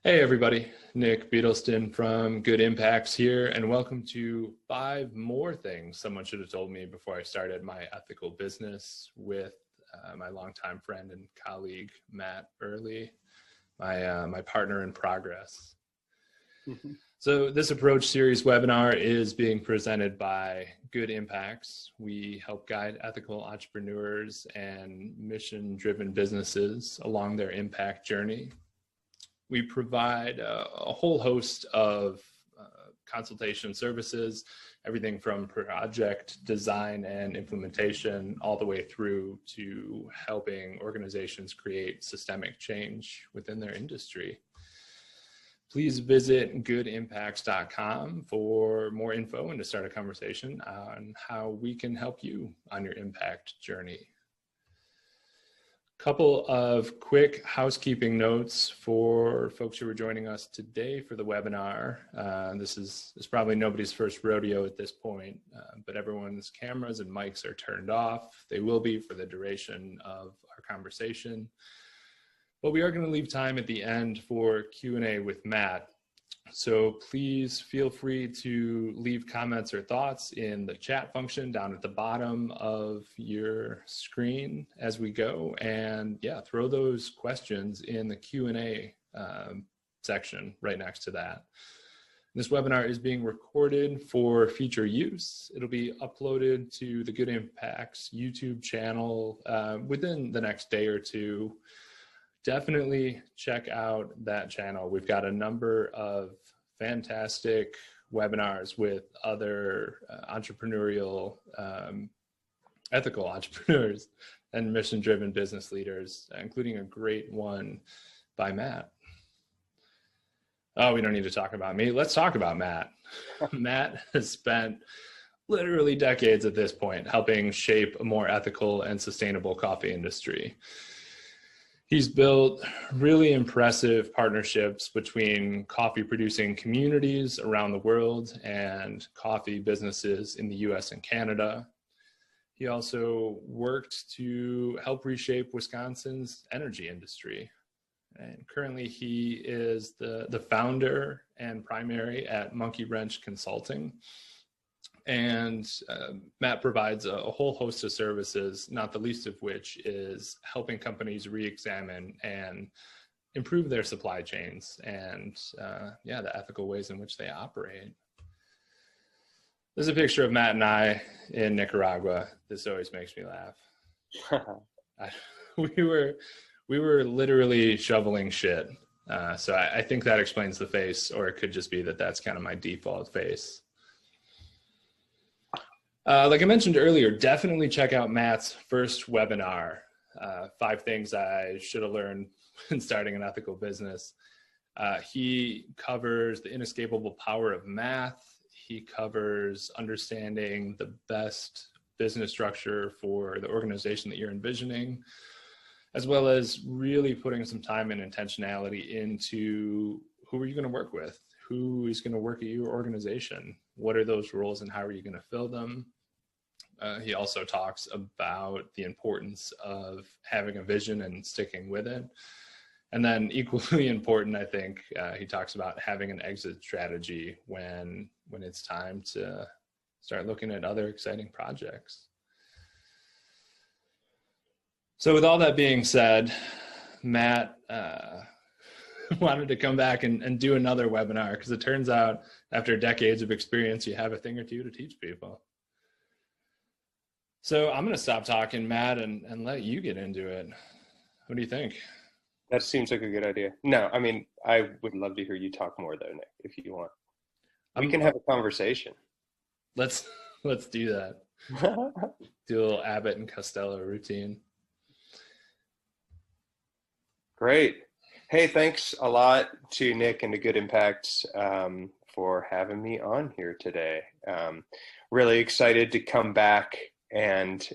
Hey everybody, Nick Beatleston from Good Impacts here, and welcome to 5 more things someone should have told me before I started my ethical business with my longtime friend and colleague, Matt Earley, my partner in progress. So this approach series webinar is being presented by Good Impacts. We help guide ethical entrepreneurs and mission-driven businesses along their impact journey. We provide a whole host of consultation services, everything from project design and implementation all the way through to helping organizations create systemic change within their industry. Please visit goodimpacts.com for more info and to start a conversation on how we can help you on your impact journey. Couple of quick housekeeping notes for folks who are joining us today for the webinar. This is probably nobody's first rodeo at this point, but everyone's cameras and mics are turned off. They will be for the duration of our conversation. But we are going to leave time at the end for Q&A with Matt. So please feel free to leave comments or thoughts in the chat function down at the bottom of your screen as we go. And yeah, throw those questions in the Q&A section right next to that. This webinar is being recorded for future use. It'll be uploaded to the Good Impacts YouTube channel within the next day or two. Definitely check out that channel. We've got a number of fantastic webinars with other entrepreneurial, ethical entrepreneurs and mission-driven business leaders, including a great one by Matt. Oh, we don't need to talk about me. Let's talk about Matt. Matt has spent literally decades at this point helping shape a more ethical and sustainable coffee industry. He's built really impressive partnerships between coffee producing communities around the world and coffee businesses in the US and Canada. He also worked to help reshape Wisconsin's energy industry. And currently he is the founder and primary at Monkey Wrench Consulting. And Matt provides a whole host of services, not the least of which is helping companies re-examine and improve their supply chains and the ethical ways in which they operate. There's a picture of Matt and I in Nicaragua. This always makes me laugh. We were literally shoveling shit. So I think that explains the face, or it could just be that that's kind of my default face. Like I mentioned earlier, definitely check out Matt's first webinar, 5 things I should have learned when starting an ethical business. He covers the inescapable power of math. He covers understanding the best business structure for the organization that you're envisioning, as well as really putting some time and intentionality into who are you going to work with? Who is going to work at your organization? What are those roles and how are you going to fill them? He also talks about the importance of having a vision and sticking with it. And then equally important, I think, he talks about having an exit strategy when it's time to start looking at other exciting projects. So with all that being said, Matt wanted to come back and do another webinar because it turns out after decades of experience, you have a thing or two to teach people. So I'm going to stop talking, Matt, and let you get into it. What do you think? That seems like a good idea. No, I mean, I would love to hear you talk more though, Nick, if you want. We can have a conversation. Let's do that. Do a little Abbott and Costello routine. Great. Hey, thanks a lot to Nick and to Good Impacts for having me on here today. Really excited to come back and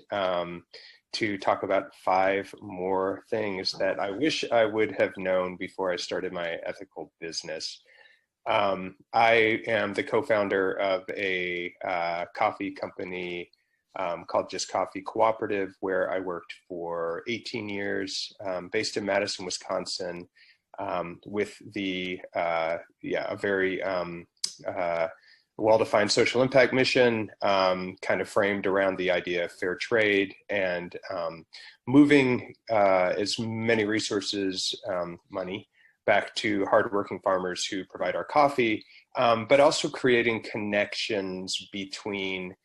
to talk about 5 more things that I wish I would have known before I started my ethical business. I am the co-founder of a coffee company called Just Coffee Cooperative, where I worked for 18 years, based in Madison, Wisconsin. with a very well-defined social impact mission, kind of framed around the idea of fair trade and moving as many resources, money, back to hardworking farmers who provide our coffee, but also creating connections between,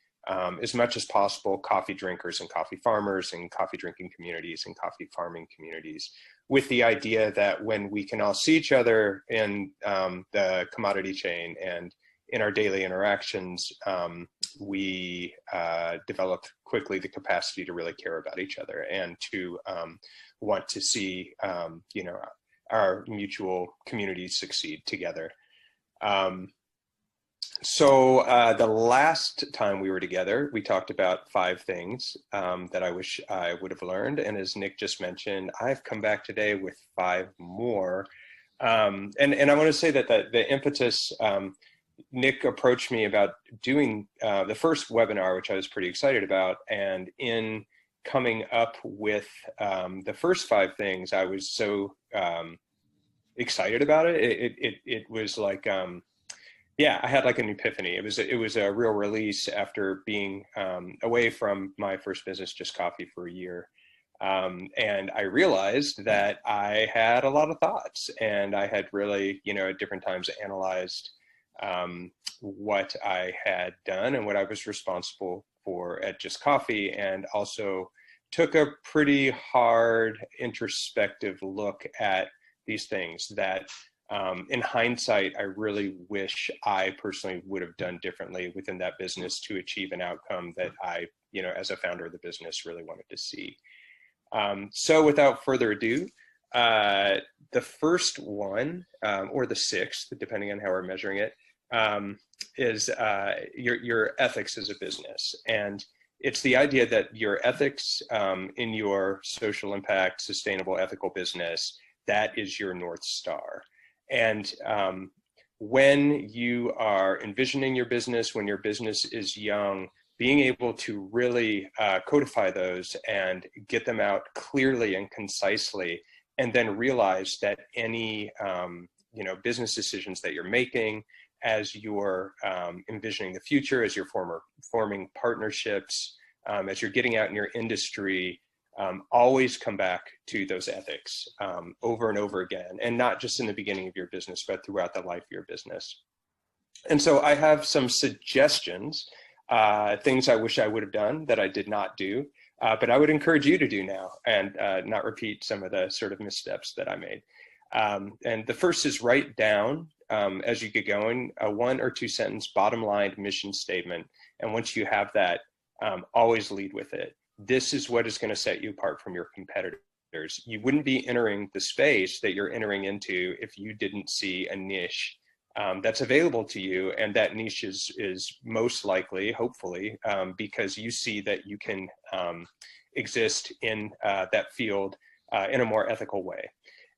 as much as possible, coffee drinkers and coffee farmers and coffee drinking communities and coffee farming communities, with the idea that when we can all see each other in the commodity chain and in our daily interactions, we develop quickly the capacity to really care about each other and to want to see, our mutual communities succeed together. So the last time we were together, we talked about 5 things that I wish I would have learned. And as Nick just mentioned, I've come back today with 5 more. And I want to say that the impetus, Nick approached me about doing the first webinar, which I was pretty excited about. And in coming up with the first 5 things, I was so excited about it. It was like, I had like an epiphany. It was a real release after being away from my first business, Just Coffee, for a year. And I realized that I had a lot of thoughts, and I had really, at different times analyzed what I had done and what I was responsible for at Just Coffee, and also took a pretty hard introspective look at these things that in hindsight, I really wish I personally would have done differently within that business to achieve an outcome that I, as a founder of the business, really wanted to see. So without further ado, the first one, or the 6th, depending on how we're measuring it, is your ethics as a business. And it's the idea that your ethics in your social impact, sustainable, ethical business, that is your North Star. And when you are envisioning your business, when your business is young, being able to really codify those and get them out clearly and concisely, and then realize that any business decisions that you're making as you're envisioning the future, as you're forming partnerships, as you're getting out in your industry, always come back to those ethics over and over again, and not just in the beginning of your business, but throughout the life of your business. And so I have some suggestions, things I wish I would have done that I did not do, but I would encourage you to do now and not repeat some of the sort of missteps that I made. And the first is write down, as you get going, a 1 or 2 sentence bottom line mission statement. And once you have that, always lead with it. This is what is going to set you apart from your competitors. You wouldn't be entering the space that you're entering into if you didn't see a niche that's available to you. And that niche is most likely, hopefully, because you see that you can exist in that field in a more ethical way.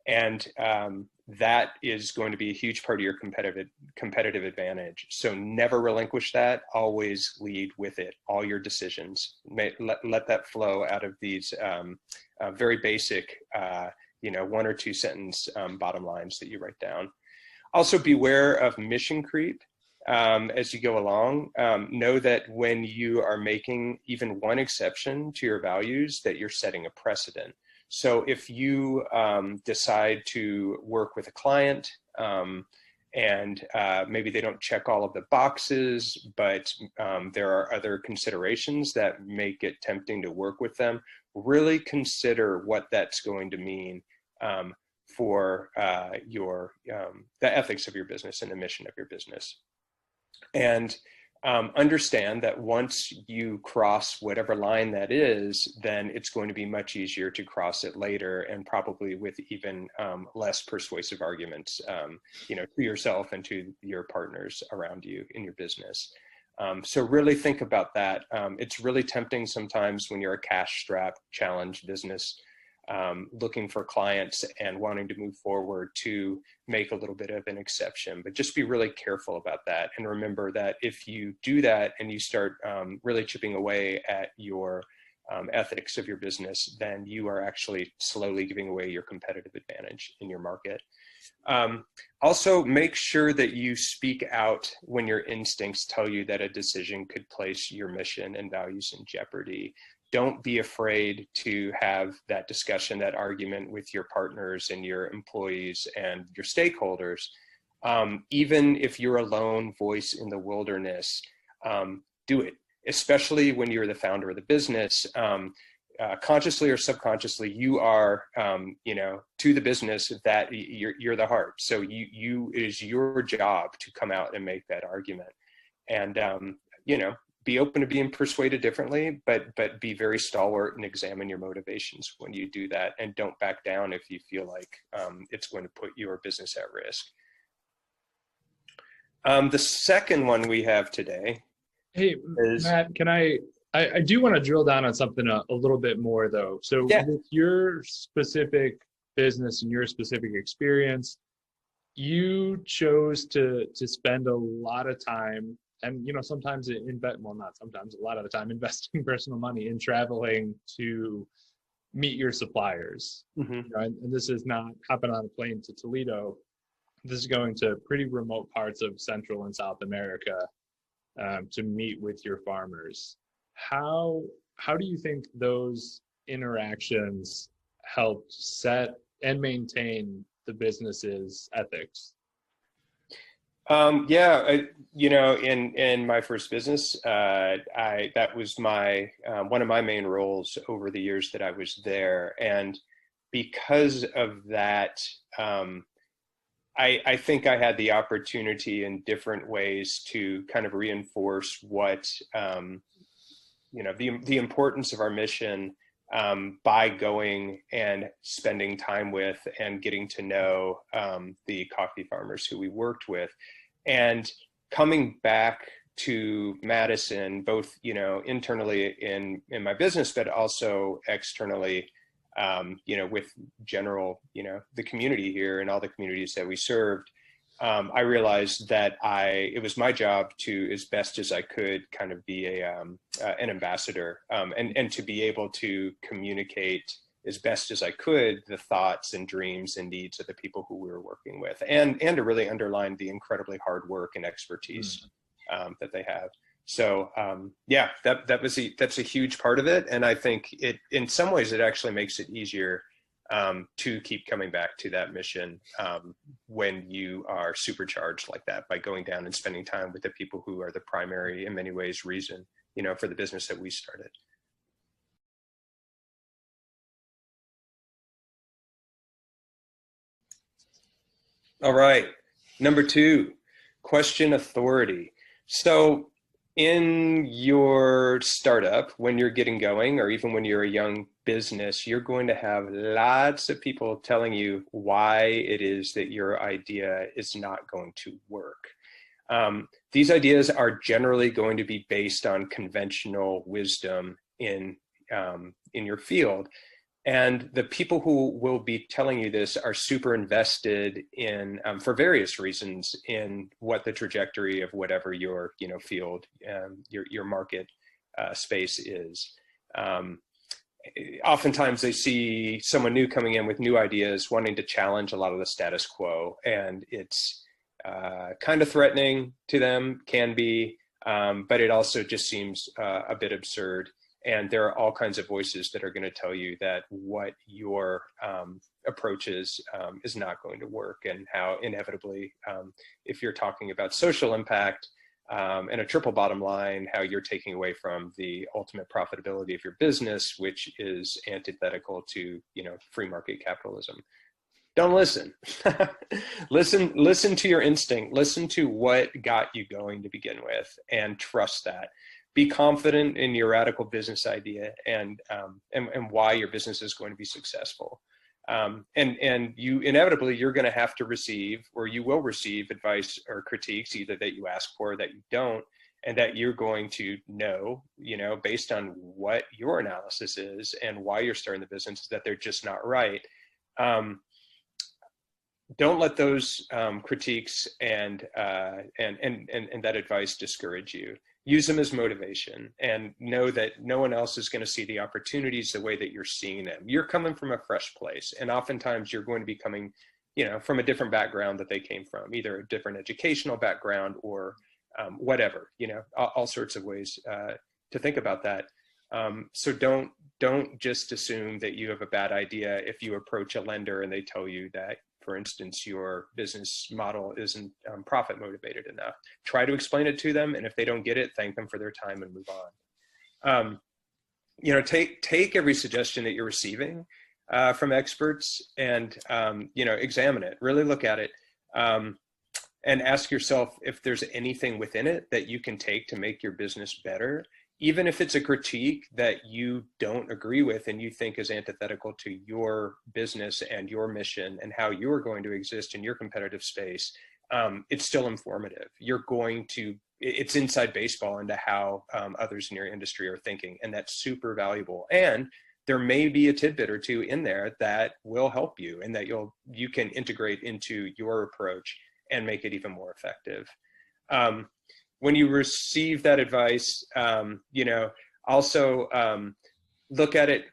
And that is going to be a huge part of your competitive advantage. So never relinquish that. Always lead with it. All your decisions, let that flow out of these very basic, 1 or 2 sentence bottom lines that you write down. Also, beware of mission creep as you go along. Know that when you are making even one exception to your values, that you're setting a precedent. So if you decide to work with a client and maybe they don't check all of the boxes, but there are other considerations that make it tempting to work with them, really consider what that's going to mean for the ethics of your business and the mission of your business. And understand that once you cross whatever line that is, then it's going to be much easier to cross it later, and probably with even less persuasive arguments, to yourself and to your partners around you in your business. So really think about that. It's really tempting sometimes when you're a cash-strapped, challenged business, looking for clients and wanting to move forward to make a little bit of an exception, but just be really careful about that. And remember that if you do that and you start really chipping away at your ethics of your business, then you are actually slowly giving away your competitive advantage in your market. Also, make sure that you speak out when your instincts tell you that a decision could place your mission and values in jeopardy. Don't be afraid to have that discussion, that argument with your partners and your employees and your stakeholders. Even if you're a lone voice in the wilderness, do it, especially when you're the founder of the business. Consciously or subconsciously, you are, to the business that you're the heart. So it is your job to come out and make that argument, and be open to being persuaded differently, but be very stalwart and examine your motivations when you do that, and don't back down if you feel like it's going to put your business at risk. The second one we have today. Hey, is, Matt, can I do want to drill down on something a little bit more though. So yeah. With your specific business and your specific experience, you chose to spend a lot of time, and sometimes a lot of the time investing personal money in traveling to meet your suppliers. Mm-hmm. And this is not hopping on a plane to Toledo. This is going to pretty remote parts of Central and South America to meet with your farmers. How do you think those interactions helped set and maintain the business's ethics? In my first business, that was my one of my main roles over the years that I was there, and because of that, I think I had the opportunity in different ways to kind of reinforce what the importance of our mission by going and spending time with and getting to know the coffee farmers who we worked with, and coming back to Madison, both internally in my business, but also externally, with general the community here and all the communities that we served. I realized that it was my job to, as best as I could, kind of be an ambassador, and to be able to communicate as best as I could the thoughts and dreams and needs of the people who we were working with, and to really underline the incredibly hard work and expertise that they have. So that's a huge part of it, and I think in some ways it actually makes it easier to keep coming back to that mission when you are supercharged like that by going down and spending time with the people who are the primary, in many ways, reason for the business that we started. All right, number 2, question authority. So in your startup, when you're getting going, or even when you're a young business, you're going to have lots of people telling you why it is that your idea is not going to work. These ideas are generally going to be based on conventional wisdom in your field. And the people who will be telling you this are super invested in, for various reasons, in what the trajectory of whatever your field, your market space is. Oftentimes they see someone new coming in with new ideas, wanting to challenge a lot of the status quo, and it's kind of threatening to them, can be, but it also just seems a bit absurd. And there are all kinds of voices that are going to tell you that what your approach is not going to work, and how inevitably, if you're talking about social impact and a triple bottom line, how you're taking away from the ultimate profitability of your business, which is antithetical to free market capitalism. Don't listen. Listen to your instinct. Listen to what got you going to begin with, and trust that. Be confident in your radical business idea and why your business is going to be successful. And you inevitably, you're going to have to receive, or you will receive, advice or critiques, either that you ask for or that you don't, and that you're going to know, based on what your analysis is and why you're starting the business, that they're just not right. Don't let those critiques and that advice discourage you. use them as motivation, and know that no one else is going to see the opportunities the way that you're seeing them. You're coming from a fresh place, and oftentimes you're going to be coming, from a different background that they came from, either a different educational background or whatever, all sorts of ways to think about that. So don't just assume that you have a bad idea if you approach a lender and they tell you that, for instance, your business model isn't profit motivated enough. Try to explain it to them, and if they don't get it, thank them for their time and move on. Take every suggestion that you're receiving from experts and examine it, really look at it, and ask yourself if there's anything within it that you can take to make your business better, even if it's a critique that you don't agree with and you think is antithetical to your business and your mission and how you're going to exist in your competitive space. It's still informative. It's inside baseball into how others in your industry are thinking, and that's super valuable. And there may be a tidbit or two in there that will help you and that you can integrate into your approach and make it even more effective. When you receive that advice, also look at it,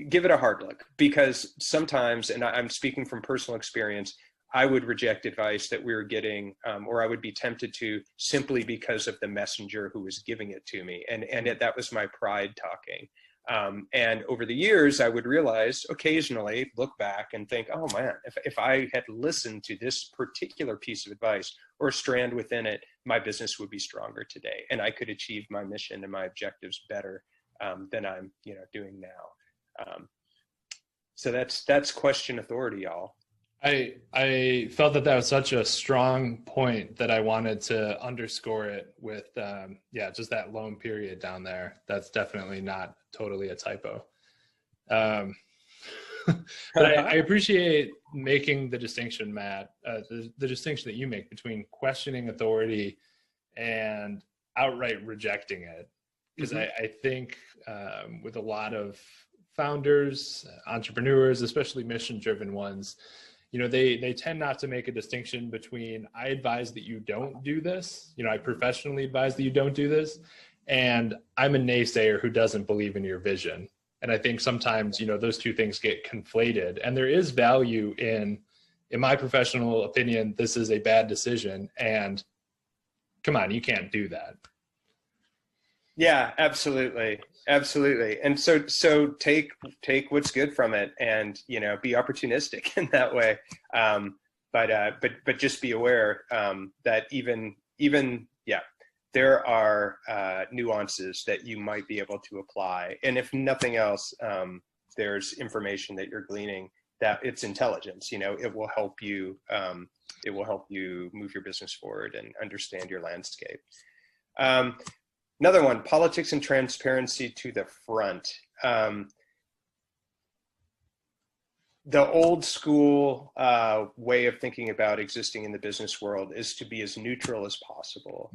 give it a hard look, because sometimes, and I'm speaking from personal experience, I would reject advice that we were getting, or I would be tempted to, simply because of the messenger who was giving it to me. And that was my pride talking. And over the years, I would realize, occasionally look back and think, oh man, if I had listened to this particular piece of advice or strand within it, my business would be stronger today, and I could achieve my mission and my objectives better than I'm doing now. So that's question authority, y'all. I felt that was such a strong point that I wanted to underscore it with, just that loan period down there. That's definitely not totally a typo. But I appreciate making the distinction, Matt, the distinction that you make between questioning authority and outright rejecting it. Because I think with a lot of founders, entrepreneurs, especially mission-driven ones, they tend not to make a distinction between, I advise that you don't do this, I professionally advise that you don't do this, and I'm a naysayer who doesn't believe in your vision. And I think sometimes, those two things get conflated, and there is value in my professional opinion, this is a bad decision, and come on, you can't do that. Yeah, absolutely. Absolutely. And so take what's good from it and, be opportunistic in that way. But just be aware that even there are nuances that you might be able to apply. And if nothing else, there's information that you're gleaning that it's intelligence, it will help you move your business forward and understand your landscape. Another one, politics and transparency to the front. The old school way of thinking about existing in the business world is to be as neutral as possible.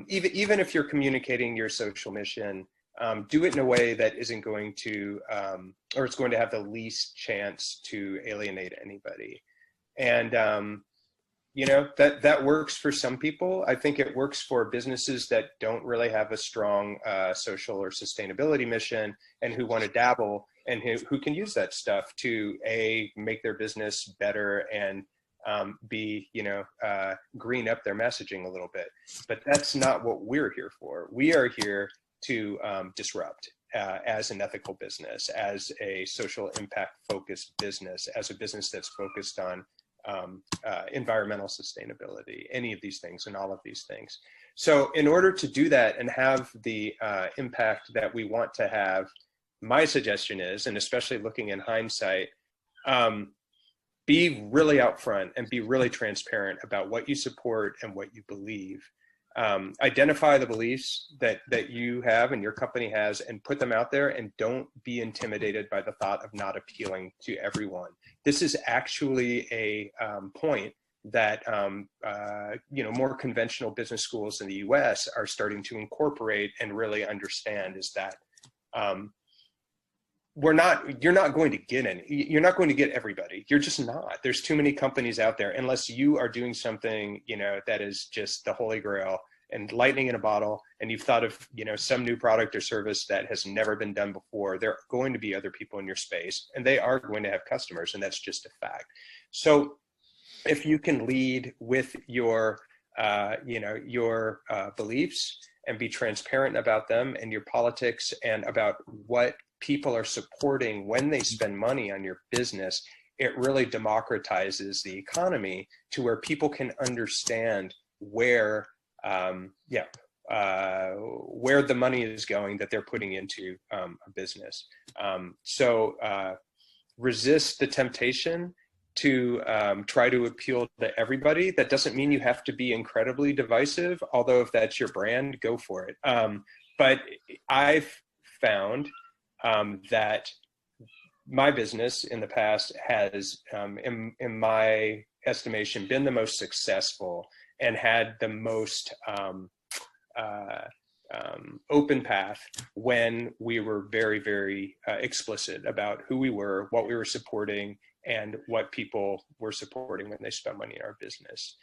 Even if you're communicating your social mission, do it in a way that isn't going to, or it's going to have the least chance to alienate anybody. And that works for some people. I think it works for businesses that don't really have a strong social or sustainability mission and who want to dabble and who can use that stuff to make their business better and green up their messaging a little bit. But that's not what we're here for. We are here to disrupt as an ethical business, as a social impact focused business, as a business that's focused on environmental sustainability, any of these things and all of these things. So in order to do that and have the impact that we want to have, my suggestion is, and especially looking in hindsight, be really upfront and be really transparent about what you support and what you believe. Identify the beliefs that you have and your company has and put them out there, and don't be intimidated by the thought of not appealing to everyone. This is actually a point that more conventional business schools in the US are starting to incorporate and really understand, is that you're not going to get everybody. You're just not. There's too many companies out there, unless you are doing something, that is just the holy grail and lightning in a bottle, and you've thought of, some new product or service that has never been done before, there are going to be other people in your space, and they are going to have customers, and that's just a fact. So if you can lead with your beliefs and be transparent about them and your politics and about what people are supporting when they spend money on your business, it really democratizes the economy to where people can understand where the money is going that they're putting into a business. So resist the temptation to try to appeal to everybody. That doesn't mean you have to be incredibly divisive, although if that's your brand, go for it. But I've found that my business in the past has, in my estimation, been the most successful and had the most open path when we were very, very explicit about who we were, what we were supporting, and what people were supporting when they spend money in our business.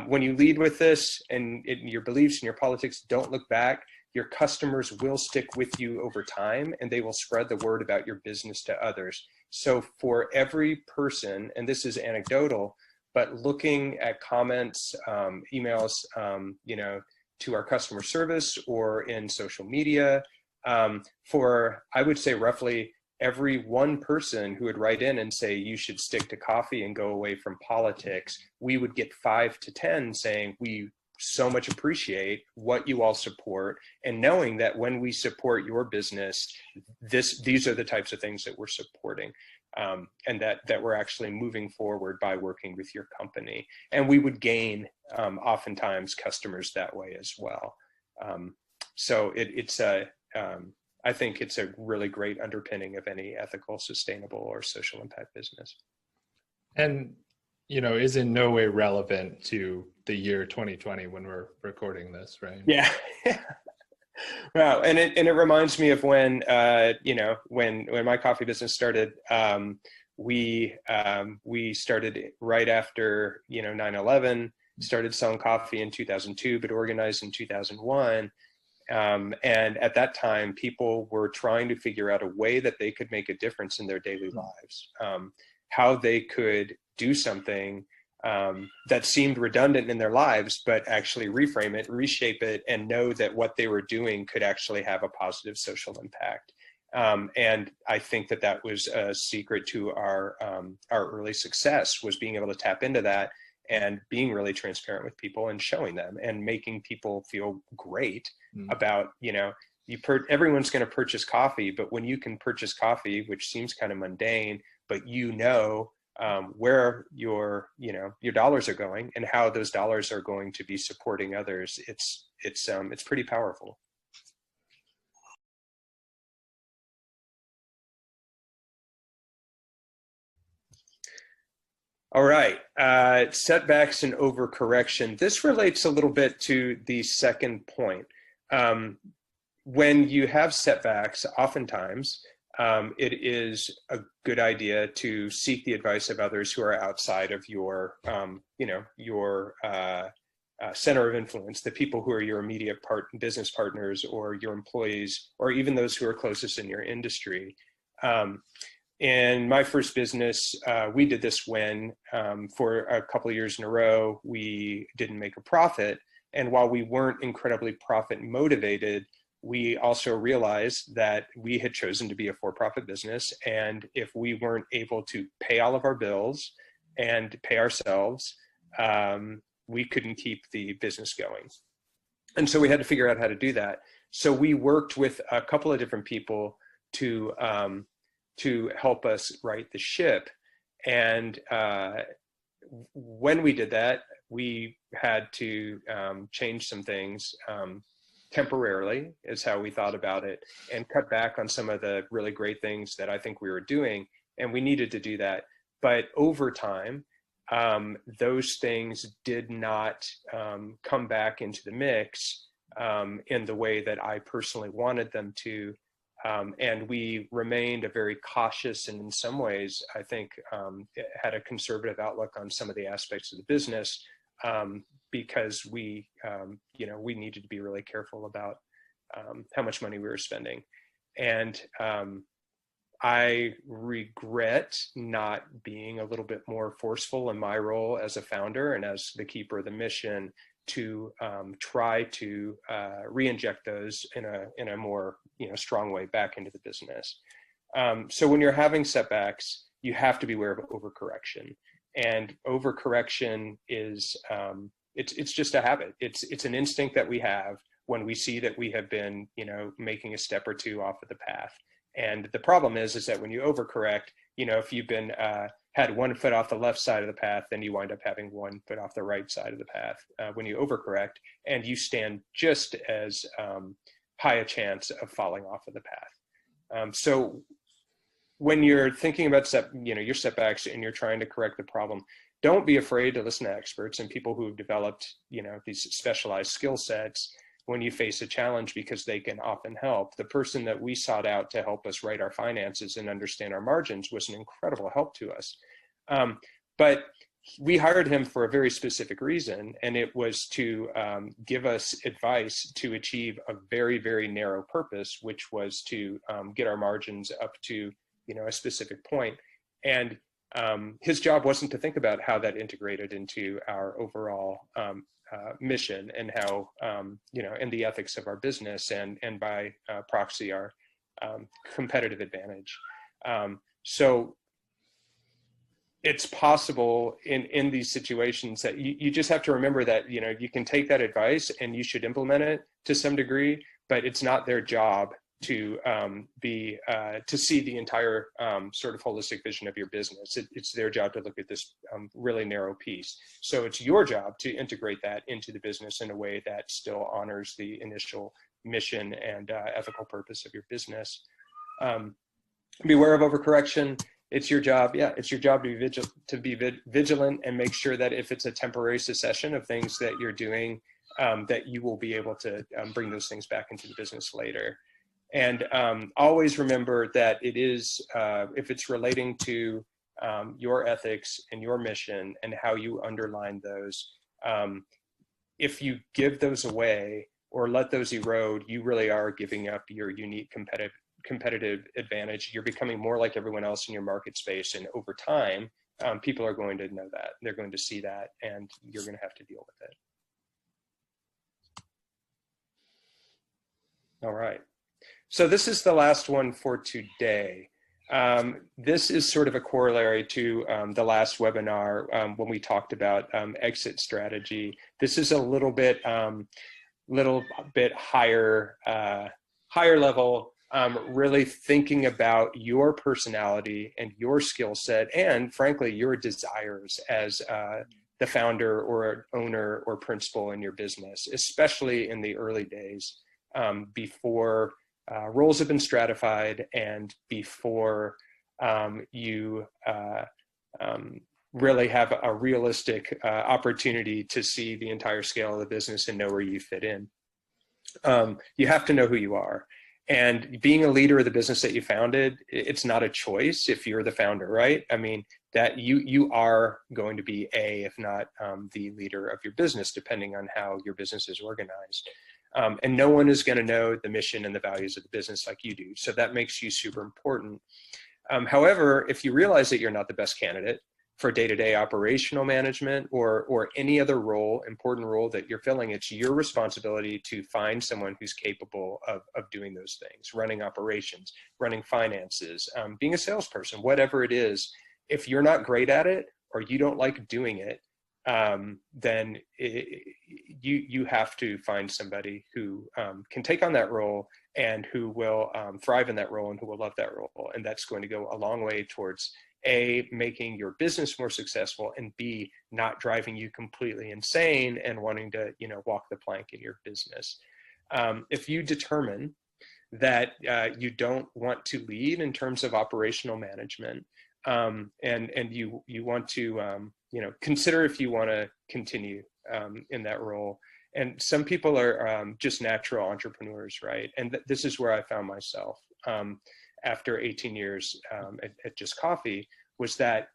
When you lead with this and your beliefs and your politics, don't look back. Your customers will stick with you over time, and they will spread the word about your business to others. So for every person, and this is anecdotal, but looking at comments, emails, to our customer service or in social media, for, I would say, roughly every one person who would write in and say, you should stick to coffee and go away from politics, we would get 5 to 10 saying, we so much appreciate what you all support, and knowing that when we support your business, these are the types of things that we're supporting, and that we're actually moving forward by working with your company. And we would gain oftentimes customers that way as well. So I think it's a really great underpinning of any ethical, sustainable, or social impact business. And is in no way relevant to the year 2020 when we're recording this, right? Yeah. Wow. And it reminds me of when when my coffee business started. We started right after 9/11. Started selling coffee in 2002, but organized in 2001. And at that time, people were trying to figure out a way that they could make a difference in their daily lives, how they could do something that seemed redundant in their lives, but actually reframe it, reshape it, and know that what they were doing could actually have a positive social impact. And I think that was a secret to our early success, was being able to tap into that and being really transparent with people and showing them and making people feel great about, everyone's going to purchase coffee, but when you can purchase coffee, which seems kind of mundane, but where your dollars are going and how those dollars are going to be supporting others, it's pretty powerful. All right, setbacks and overcorrection. This relates a little bit to the second point. When you have setbacks, oftentimes it is a good idea to seek the advice of others who are outside of your center of influence, the people who are your immediate business partners or your employees, or even those who are closest in your industry. In my first business, we did this when, for a couple of years in a row, we didn't make a profit. And while we weren't incredibly profit motivated, we also realized that we had chosen to be a for-profit business. And if we weren't able to pay all of our bills and pay ourselves, we couldn't keep the business going. And so we had to figure out how to do that. So we worked with a couple of different people to help us right the ship. And when we did that, we had to change some things temporarily, is how we thought about it, and cut back on some of the really great things that I think we were doing. And we needed to do that. But over time, those things did not come back into the mix in the way that I personally wanted them to. And we remained a very cautious, and in some ways, I think, had a conservative outlook on some of the aspects of the business, because we, we needed to be really careful about how much money we were spending. And I regret not being a little bit more forceful in my role as a founder and as the keeper of the mission to try to re-inject those in a more strong way back into the business. So when you're having setbacks, you have to be aware of overcorrection, and overcorrection is it's just a habit. It's an instinct that we have when we see that we have been making a step or two off of the path. And the problem is that when you overcorrect, if you've been had 1 foot off the left side of the path, then you wind up having 1 foot off the right side of the path when you overcorrect, and you stand just as high a chance of falling off of the path. So when you're thinking about your setbacks and you're trying to correct the problem, don't be afraid to listen to experts and people who have developed these specialized skill sets when you face a challenge, because they can often help. The person that we sought out to help us write our finances and understand our margins was an incredible help to us. But we hired him for a very specific reason, and it was to give us advice to achieve a very, very narrow purpose, which was to get our margins up to a specific point. And his job wasn't to think about how that integrated into our overall mission and how and the ethics of our business and by proxy our competitive advantage. So it's possible in these situations that you just have to remember that you can take that advice and you should implement it to some degree, but it's not their job to see the entire sort of holistic vision of your business. It's their job to look at this really narrow piece. So it's your job to integrate that into the business in a way that still honors the initial mission and ethical purpose of your business. Beware of overcorrection. It's your job. Yeah, it's your job to be vigilant and make sure that if it's a temporary cessation of things that you're doing, that you will be able to bring those things back into the business later. And always remember that it is, if it's relating to your ethics and your mission and how you underline those, if you give those away or let those erode, you really are giving up your unique competitive advantage. You're becoming more like everyone else in your market space. And over time, people are going to know that. They're going to see that, and you're going to have to deal with it. All right. So this is the last one for today. This is sort of a corollary to the last webinar when we talked about exit strategy. This is a little bit higher level, really thinking about your personality and your skill set and, frankly, your desires as the founder or owner or principal in your business, especially in the early days before roles have been stratified and before you really have a realistic opportunity to see the entire scale of the business and know where you fit in. You have to know who you are. And being a leader of the business that you founded, it's not a choice if you're the founder, right? I mean, that you are going to be if not the leader of your business, depending on how your business is organized. And no one is going to know the mission and the values of the business like you do. So that makes you super important. However, if you realize that you're not the best candidate for day-to-day operational management or any other important role that you're filling, it's your responsibility to find someone who's capable of doing those things, running operations, running finances, being a salesperson, whatever it is. If you're not great at it or you don't like doing it, then you have to find somebody who can take on that role and who will thrive in that role and who will love that role. And that's going to go a long way towards A, making your business more successful, and B, not driving you completely insane and wanting to walk the plank in your business. If you determine that you don't want to lead in terms of operational management, and you want to consider if you want to continue in that role. And some people are just natural entrepreneurs, right? And this is where I found myself after 18 years at Just Coffee, was that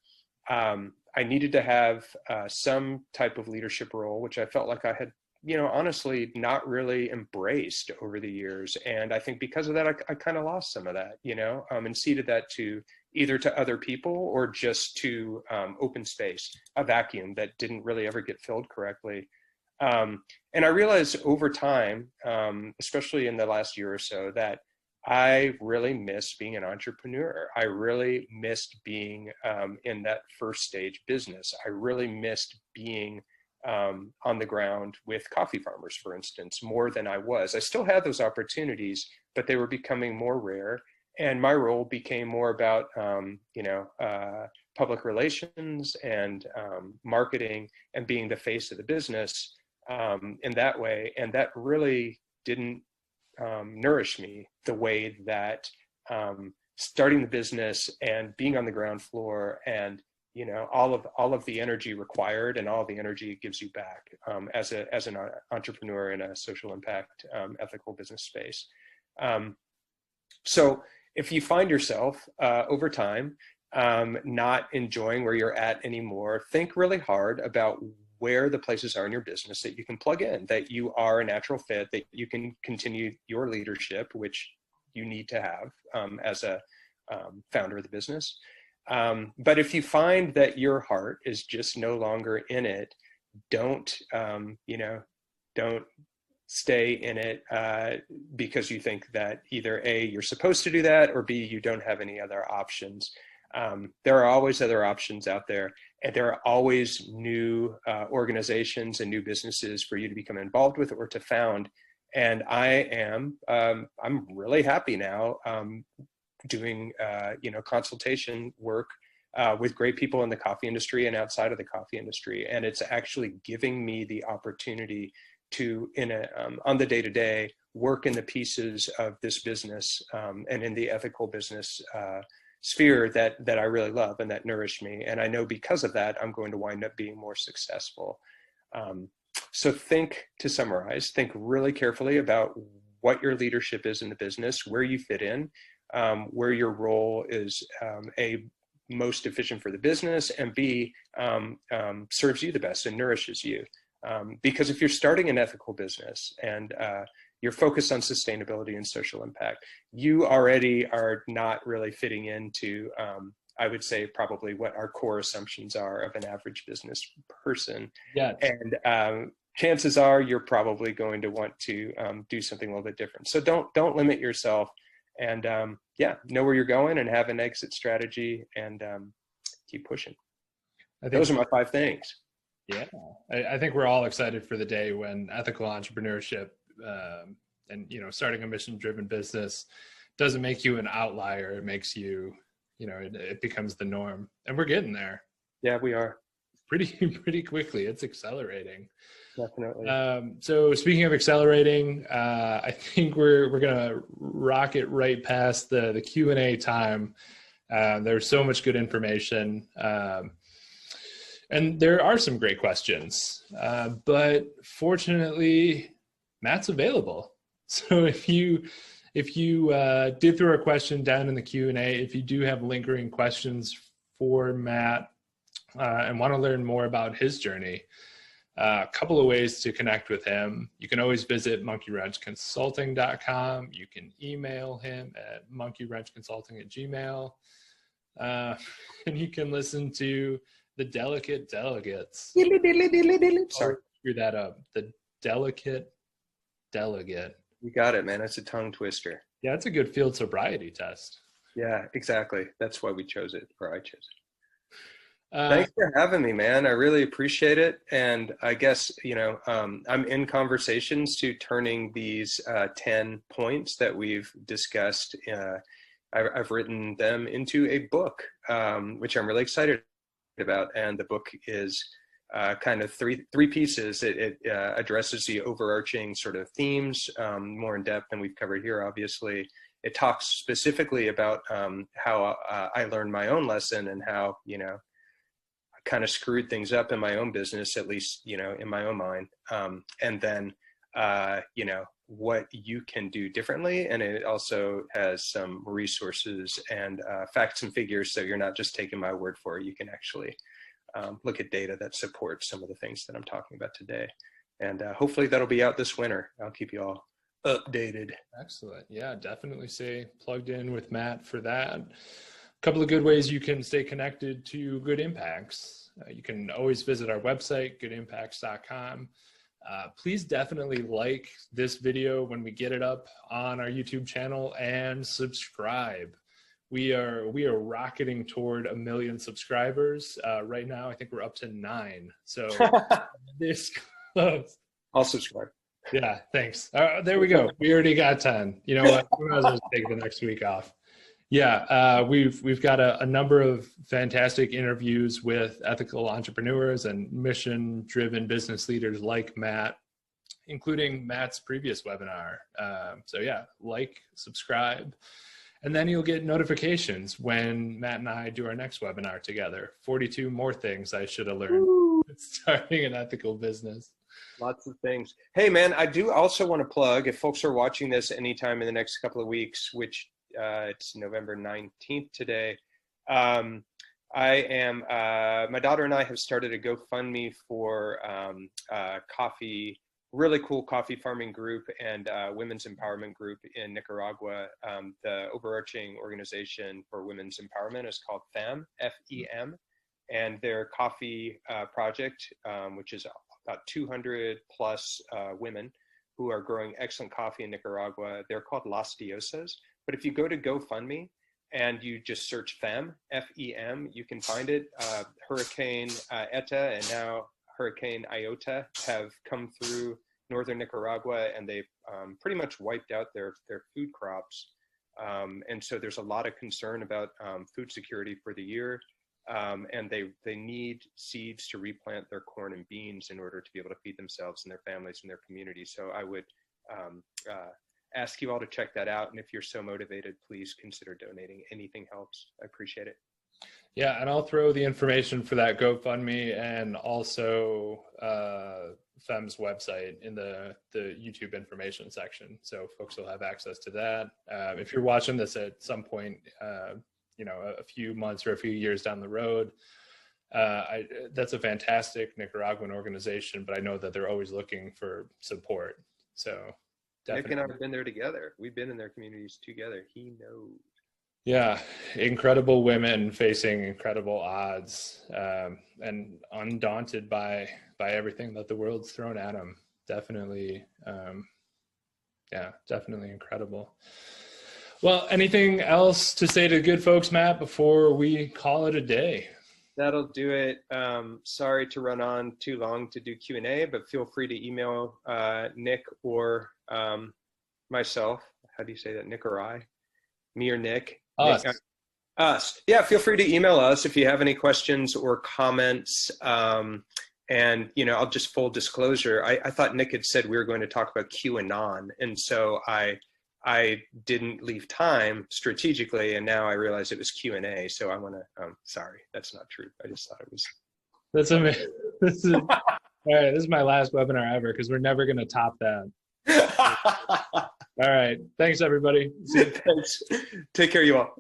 I needed to have some type of leadership role, which I felt like I had, honestly not really embraced over the years. And I think because of that, I kind of lost some of that, and ceded that to either to other people or just to open space, a vacuum that didn't really ever get filled correctly. And I realized over time, especially in the last year or so, that I really miss being an entrepreneur. I really missed being in that first stage business. I really missed being on the ground with coffee farmers, for instance, more than I was. I still had those opportunities, but they were becoming more rare. And my role became more about, public relations and marketing and being the face of the business in that way. And that really didn't nourish me the way that starting the business and being on the ground floor and all of the energy required and all the energy it gives you back as an entrepreneur in a social impact ethical business space. So if you find yourself over time not enjoying where you're at anymore, think really hard about where the places are in your business that you can plug in, that you are a natural fit, that you can continue your leadership, which you need to have as a founder of the business. But if you find that your heart is just no longer in it, don't stay in it because you think that either A, you're supposed to do that, or B, you don't have any other options. There are always other options out there, and there are always new organizations and new businesses for you to become involved with or to found. And I'm really happy now doing consultation work with great people in the coffee industry and outside of the coffee industry, and it's actually giving me the opportunity to on the day-to-day work in the pieces of this business and in the ethical business sphere that I really love and that nourish me. And I know because of that, I'm going to wind up being more successful. So to summarize, think really carefully about what your leadership is in the business, where you fit in, where your role is A, most efficient for the business, and B, serves you the best and nourishes you. Because if you're starting an ethical business and you're focused on sustainability and social impact, you already are not really fitting into, I would say, probably what our core assumptions are of an average business person. Yeah. And chances are you're probably going to want to do something a little bit different. So don't limit yourself, and know where you're going and have an exit strategy, and keep pushing. Those are my 5 things. Yeah, I think we're all excited for the day when ethical entrepreneurship and starting a mission-driven business doesn't make you an outlier. It makes you, it becomes the norm, and we're getting there. Yeah, we are. Pretty quickly. It's accelerating. Definitely. So speaking of accelerating, I think we're gonna rocket right past the Q&A time. There's so much good information. And there are some great questions, but fortunately, Matt's available. So if you did throw a question down in the Q&A, if you do have lingering questions for Matt and want to learn more about his journey, a couple of ways to connect with him. You can always visit monkeywrenchconsulting.com. You can email him at monkeywrenchconsulting@gmail. And you can listen to The Delicate Delegates. Sorry, screw that up. The Delicate Delegate. You got it, man. It's a tongue twister. Yeah, it's a good field sobriety test. Yeah, exactly. That's why we chose it, or I chose it. Thanks for having me, man. I really appreciate it. And I guess, I'm in conversations to turning these 10 points that we've discussed. I've written them into a book, which I'm really excited about. And the book is kind of three pieces. It addresses the overarching sort of themes more in depth than we've covered here, obviously. It talks specifically about how I learned my own lesson and how, I kind of screwed things up in my own business, at least, in my own mind. And then, what you can do differently. And it also has some resources and facts and figures. So you're not just taking my word for it. You can actually look at data that supports some of the things that I'm talking about today. And hopefully that'll be out this winter. I'll keep you all updated. Excellent. Yeah, definitely stay plugged in with Matt for that. A couple of good ways you can stay connected to Good Impacts. You can always visit our website, goodimpacts.com. Please definitely like this video when we get it up on our YouTube channel, and subscribe. We are rocketing toward 1 million subscribers. Right now, I think we're up to 9. So this close. I'll subscribe. Yeah, thanks. There we go. We already got 10. You know what? We might as well take the next week off. Yeah, we've got a number of fantastic interviews with ethical entrepreneurs and mission-driven business leaders like Matt, including Matt's previous webinar. So yeah, like, subscribe, and then you'll get notifications when Matt and I do our next webinar together. 42 more things I should have learned starting an ethical business. Lots of things. Hey, man, I do also want to plug, if folks are watching this anytime in the next couple of weeks, which it's November 19th today, my daughter and I have started a GoFundMe for coffee, really cool coffee farming group and women's empowerment group in Nicaragua. The overarching organization for women's empowerment is called FEM, F-E-M, and their coffee project, which is about 200 plus women who are growing excellent coffee in Nicaragua. They're called Las Diosas. But if you go to GoFundMe and you just search FEM, F-E-M, you can find it. Hurricane Eta and now Hurricane Iota have come through northern Nicaragua, and they've pretty much wiped out their food crops. And so there's a lot of concern about food security for the year. And they need seeds to replant their corn and beans in order to be able to feed themselves and their families and their community. So I would ask you all to check that out. And if you're so motivated, please consider donating. Anything helps. I appreciate it. Yeah, and I'll throw the information for that GoFundMe and also FEM's website in the YouTube information section. So folks will have access to that. If you're watching this at some point, you know, a few months or a few years down the road, that's a fantastic Nicaraguan organization, but I know that they're always looking for support. So definitely. Nick and I have been there together. We've been in their communities together. He knows. Yeah, incredible women facing incredible odds, and undaunted by everything that the world's thrown at them. Definitely, yeah, definitely incredible. Well, anything else to say to good folks, Matt, before we call it a day? That'll do it. Sorry to run on too long to do Q&A, but feel free to email Nick or myself. How do you say that? Nick or I? Me or Nick? Us. Nick, us. Yeah, feel free to email us if you have any questions or comments. And, you know, I'll just full disclosure. I thought Nick had said we were going to talk about QAnon. And so I didn't leave time strategically, and now I realize it was Q&A. So I want to, sorry, that's not true. I just thought it was. That's amazing. All right, this is my last webinar ever because we're never going to top that. All right. Thanks, everybody. See you. Thanks. Take care, you all.